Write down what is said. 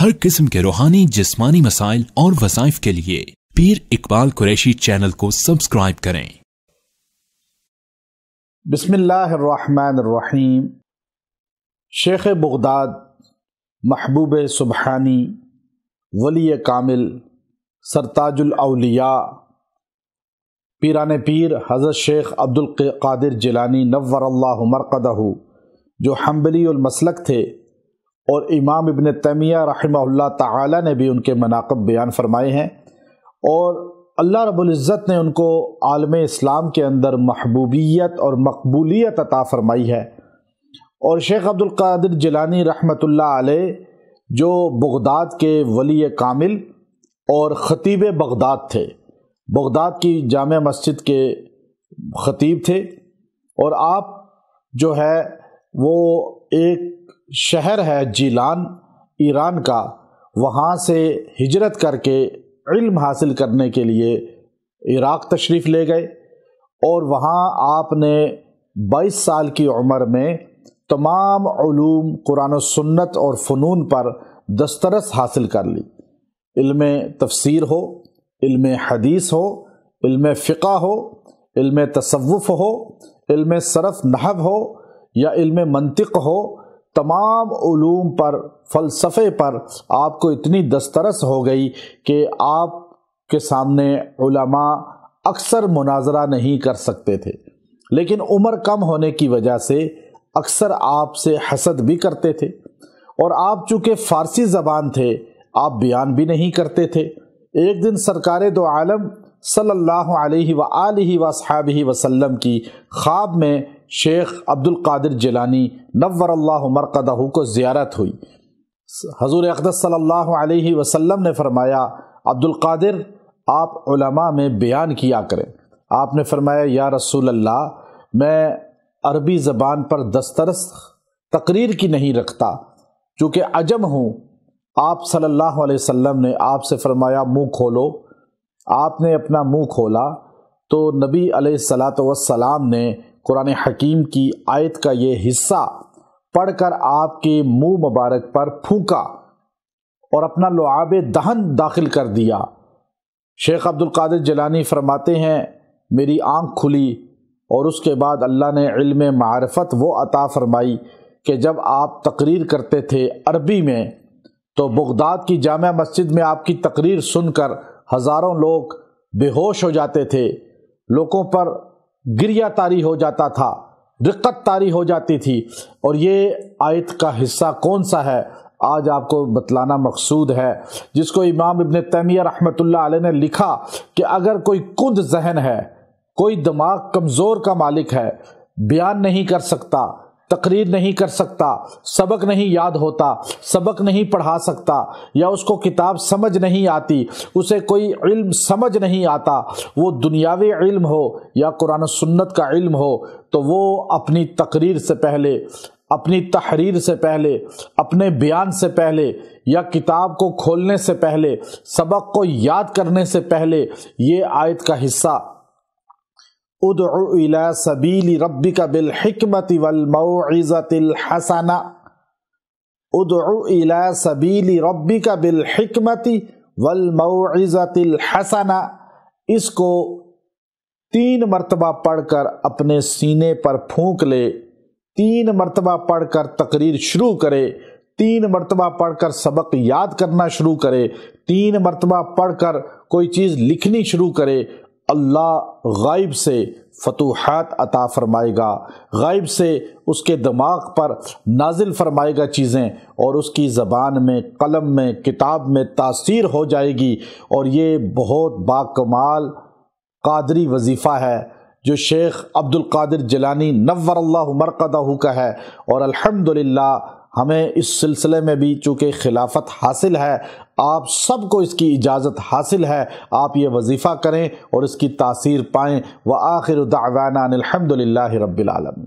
ہر قسم کے روحانی جسمانی مسائل اور وظائف کے لیے پیر اقبال قریشی چینل کو سبسکرائب کریں۔ بسم اللہ الرحمن الرحیم۔ شیخ بغداد محبوب سبحانی ولی کامل سرتاج الاولیاء پیران پیر حضرت شیخ عبد القادر جیلانی نور اللہ مرقدہ، جو حنبلی المسلک تھے، اور امام ابن تیمیہ رحمہ اللہ تعالی نے بھی ان کے مناقب بیان فرمائے ہیں، اور اللہ رب العزت نے ان کو عالم اسلام کے اندر محبوبیت اور مقبولیت عطا فرمائی ہے۔ اور شیخ عبد القادر جیلانی رحمۃ اللہ علیہ جو بغداد کے ولی کامل اور خطیب بغداد تھے، بغداد کی جامع مسجد کے خطیب تھے، اور آپ جو ہے وہ ایک شہر ہے جیلان ایران کا، وہاں سے ہجرت کر کے علم حاصل کرنے کے لیے عراق تشریف لے گئے، اور وہاں آپ نے 22 سال کی عمر میں تمام علوم قرآن و سنت اور فنون پر دسترس حاصل کر لی۔ علم تفسیر ہو، علم حدیث ہو، علم فقہ ہو، علم تصوف ہو، علم صرف نحو ہو یا علم منطق ہو، تمام علوم پر، فلسفے پر آپ کو اتنی دسترس ہو گئی کہ آپ کے سامنے علماء اکثر مناظرہ نہیں کر سکتے تھے، لیکن عمر کم ہونے کی وجہ سے اکثر آپ سے حسد بھی کرتے تھے، اور آپ چونکہ فارسی زبان تھے آپ بیان بھی نہیں کرتے تھے۔ ایک دن سرکار دو عالم صلی اللہ علیہ وآلہ وصحبہ وسلم کی خواب میں شیخ عبد القادر جیلانی نور اللہ مرقدہ کو زیارت ہوئی۔ حضور اقدس صلی اللہ علیہ وسلم نے فرمایا، عبد القادر آپ علماء میں بیان کیا کریں۔ آپ نے فرمایا، یا رسول اللہ، میں عربی زبان پر دسترس تقریر کی نہیں رکھتا، چونکہ عجم ہوں۔ آپ صلی اللہ علیہ وسلم نے آپ سے فرمایا، منہ کھولو۔ آپ نے اپنا منہ کھولا تو نبی علیہ الصلاۃ والسلام نے قرآن حکیم کی آیت کا یہ حصہ پڑھ کر آپ کے منہ مبارک پر پھونکا اور اپنا لعاب دہن داخل کر دیا۔ شیخ عبد القادر جیلانی فرماتے ہیں، میری آنکھ کھلی، اور اس کے بعد اللہ نے علم معرفت وہ عطا فرمائی کہ جب آپ تقریر کرتے تھے عربی میں تو بغداد کی جامع مسجد میں آپ کی تقریر سن کر ہزاروں لوگ بے ہوش ہو جاتے تھے، لوگوں پر گریہ طاری ہو جاتا تھا، رقت طاری ہو جاتی تھی۔ اور یہ آیت کا حصہ کون سا ہے آج آپ کو بتلانا مقصود ہے، جس کو امام ابن تیمیہ رحمۃ اللہ علیہ نے لکھا کہ اگر کوئی کند ذہن ہے، کوئی دماغ کمزور کا مالک ہے، بیان نہیں کر سکتا، تقریر نہیں کر سکتا، سبق نہیں یاد ہوتا، سبق نہیں پڑھا سکتا، یا اس کو کتاب سمجھ نہیں آتی، اسے کوئی علم سمجھ نہیں آتا، وہ دنیاوی علم ہو یا قرآن و سنت کا علم ہو، تو وہ اپنی تقریر سے پہلے، اپنی تحریر سے پہلے، اپنے بیان سے پہلے، یا کتاب کو کھولنے سے پہلے، سبق کو یاد کرنے سے پہلے یہ آیت کا حصہ ادعو الی سبیل ربک بالحکمت والموعظۃ الحسنہ، ادعو الی سبیل ربک بالحکمت والموعظۃ الحسنہ، اس کو 3 مرتبہ پڑھ کر اپنے سینے پر پھونک لے، 3 مرتبہ پڑھ کر تقریر شروع کرے، 3 مرتبہ پڑھ کر سبق یاد کرنا شروع کرے، 3 مرتبہ پڑھ کر کوئی چیز لکھنی شروع کرے، اللہ غائب سے فتوحات عطا فرمائے گا، غائب سے اس کے دماغ پر نازل فرمائے گا چیزیں، اور اس کی زبان میں، قلم میں، کتاب میں تاثیر ہو جائے گی۔ اور یہ بہت باکمال قادری وظیفہ ہے جو شیخ عبد القادر جیلانی نور اللہ مرقدہ کا ہے، اور الحمدللہ ہمیں اس سلسلے میں بھی چونکہ خلافت حاصل ہے، آپ سب کو اس کی اجازت حاصل ہے، آپ یہ وظیفہ کریں اور اس کی تاثیر پائیں۔ وآخر دعوانا الحمدللہ رب العالمین۔